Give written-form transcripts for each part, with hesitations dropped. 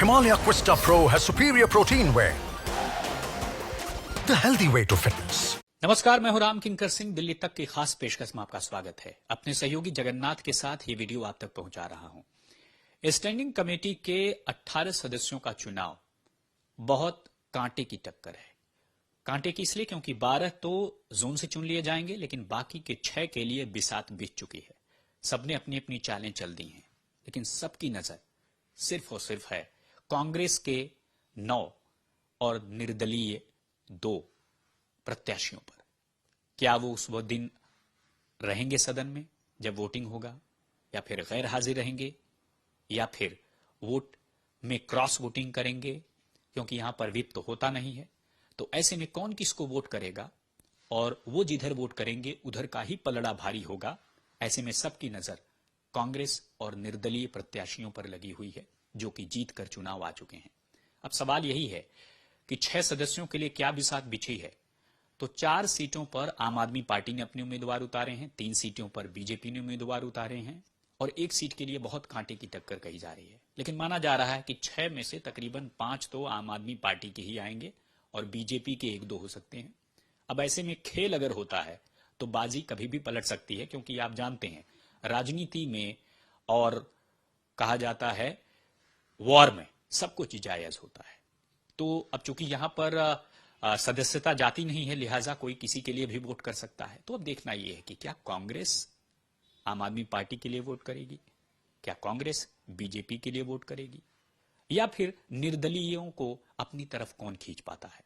Himalaya Quista Pro has superior protein whey. The healthy way to fitness. नमस्कार, मैं हूं राम किंकर सिंह। दिल्ली तक की खास पेशकश में आपका स्वागत है। अपने सहयोगी जगन्नाथ के साथ ये वीडियो आप तक पहुंचा रहा हूं। स्टैंडिंग कमेटी के 18 सदस्यों का चुनाव बहुत कांटे की टक्कर है। कांटे की इसलिए क्योंकि 12 तो जोन से चुन लिए जाएंगे, लेकिन बाकी के 6 के लिए बिसात बीत चुकी है। सबने अपनी अपनी चालें चल दी हैं, लेकिन सबकी नजर सिर्फ और सिर्फ है कांग्रेस के 9 और निर्दलीय 2 प्रत्याशियों पर। क्या वो उस वह दिन रहेंगे सदन में जब वोटिंग होगा, या फिर गैर हाजिर रहेंगे, या फिर वोट में क्रॉस वोटिंग करेंगे, क्योंकि यहां पर व्हिप तो होता नहीं है। तो ऐसे में कौन किसको वोट करेगा, और वो जिधर वोट करेंगे उधर का ही पलड़ा भारी होगा। ऐसे में सबकी नजर कांग्रेस और निर्दलीय प्रत्याशियों पर लगी हुई है, जो कि जीत कर चुनाव आ चुके हैं। अब सवाल यही है कि 6 सदस्यों के लिए क्या बिसात बिछी है। तो 4 सीटों पर आम आदमी पार्टी ने अपने उम्मीदवार उतारे हैं, 3 सीटों पर बीजेपी ने उम्मीदवार उतारे हैं, और 1 सीट के लिए बहुत कांटे की टक्कर कही जा रही है। लेकिन माना जा रहा है कि 6 में से तकरीबन 5 तो आम आदमी पार्टी के ही आएंगे और बीजेपी के 1-2 हो सकते हैं। अब ऐसे में खेल अगर होता है तो बाजी कभी भी पलट सकती है, क्योंकि आप जानते हैं राजनीति में और कहा जाता है वॉर में सब कुछ जायज होता है। तो अब चूंकि यहां पर सदस्यता जाती नहीं है, लिहाजा कोई किसी के लिए भी वोट कर सकता है। तो अब देखना यह है कि क्या कांग्रेस आम आदमी पार्टी के लिए वोट करेगी, क्या कांग्रेस बीजेपी के लिए वोट करेगी, या फिर निर्दलीयों को अपनी तरफ कौन खींच पाता है।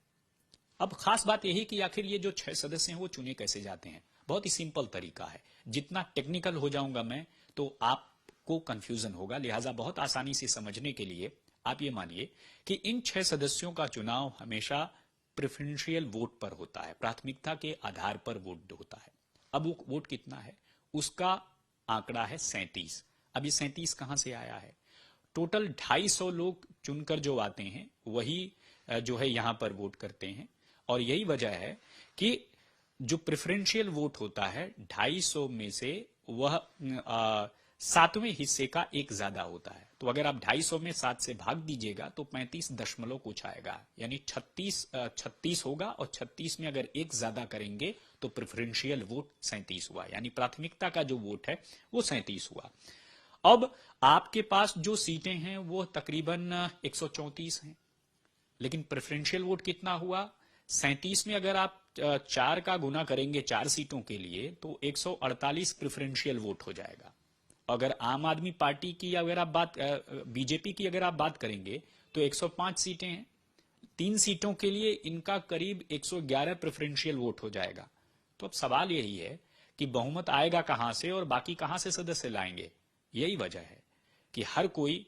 अब खास बात यही कि आखिर ये जो 6 सदस्य हैं वो चुने कैसे जाते हैं। बहुत ही सिंपल तरीका है। जितना टेक्निकल हो जाऊंगा मैं तो आपको कंफ्यूजन होगा, लिहाजा बहुत आसानी से समझने के लिए आप ये मानिए कि इन 6 सदस्यों का चुनाव हमेशा प्रेफरेंशियल वोट पर होता है, प्राथमिकता के आधार पर वोट होता है। अब वो वोट कितना है, उसका आंकड़ा है 37। अब ये 37 कहां से आया है? टोटल 250 लोग चुनकर जो आते हैं वही जो है यहां पर वोट करते हैं, और यही वजह है कि जो प्रेफरेंशियल वोट होता है 250 में से वह 7वें हिस्से का 1 ज्यादा होता है। तो अगर आप 250 में 7 से भाग दीजिएगा तो 35 दशमलव कुछ आएगा, यानी 36 होगा, और 36 में अगर 1 ज्यादा करेंगे तो प्रेफरेंशियल वोट 37 हुआ, यानी प्राथमिकता का जो वोट है वो 37 हुआ। अब आपके पास जो सीटें हैं वो तकरीबन 134 हैं, लेकिन प्रेफरेंशियल वोट कितना हुआ? 37 में अगर आप 4 का गुना करेंगे 4 सीटों के लिए तो 148 प्रेफरेंशियल वोट हो जाएगा। अगर आम आदमी पार्टी की अगर आप बात बीजेपी की अगर आप बात करेंगे तो 105 सीटें हैं, 3 सीटों के लिए इनका करीब 111 प्रेफरेंशियल वोट हो जाएगा। तो अब सवाल यही है कि बहुमत आएगा कहां से और बाकी कहां से सदस्य लाएंगे। यही वजह है कि हर कोई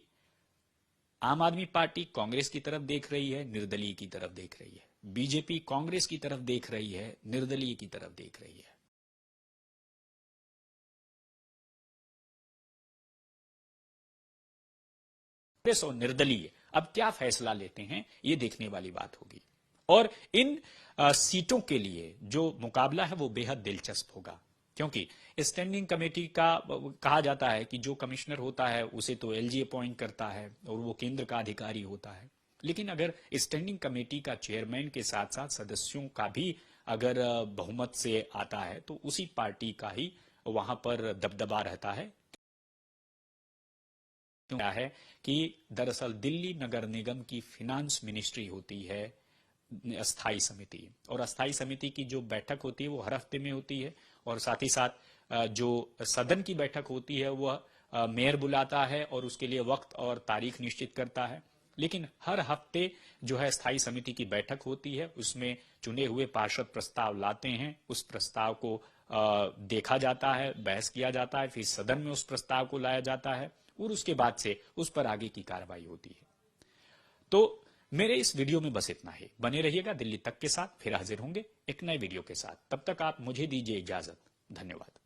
आम आदमी पार्टी कांग्रेस की तरफ देख रही है, निर्दलीय की तरफ देख रही है, बीजेपी कांग्रेस की तरफ देख रही है, निर्दलीय की तरफ देख रही है। कांग्रेस और निर्दलीय अब क्या फैसला लेते हैं ये देखने वाली बात होगी, और इन सीटों के लिए जो मुकाबला है वो बेहद दिलचस्प होगा, क्योंकि स्टैंडिंग कमेटी का कहा जाता है कि जो कमिश्नर होता है उसे तो एलजी अपॉइंट करता है और वो केंद्र का अधिकारी होता है। लेकिन अगर स्टैंडिंग कमेटी का चेयरमैन के साथ साथ सदस्यों का भी अगर बहुमत से आता है तो उसी पार्टी का ही वहां पर दबदबा रहता है। क्या है कि दरअसल दिल्ली नगर निगम की फिनांस मिनिस्ट्री होती है अस्थाई समिति, और अस्थाई समिति की जो बैठक होती है वो हर हफ्ते में होती है, और साथ ही साथ जो सदन की बैठक होती है वह मेयर बुलाता है और उसके लिए वक्त और तारीख निश्चित करता है। लेकिन हर हफ्ते जो है स्थायी समिति की बैठक होती है, उसमें चुने हुए पार्षद प्रस्ताव लाते हैं, उस प्रस्ताव को देखा जाता है, बहस किया जाता है, फिर सदन में उस प्रस्ताव को लाया जाता है और उसके बाद से उस पर आगे की कार्रवाई होती है। तो मेरे इस वीडियो में बस इतना ही। बने रहिएगा दिल्ली तक के साथ, फिर हाजिर होंगे एक नए वीडियो के साथ। तब तक आप मुझे दीजिए इजाजत। धन्यवाद।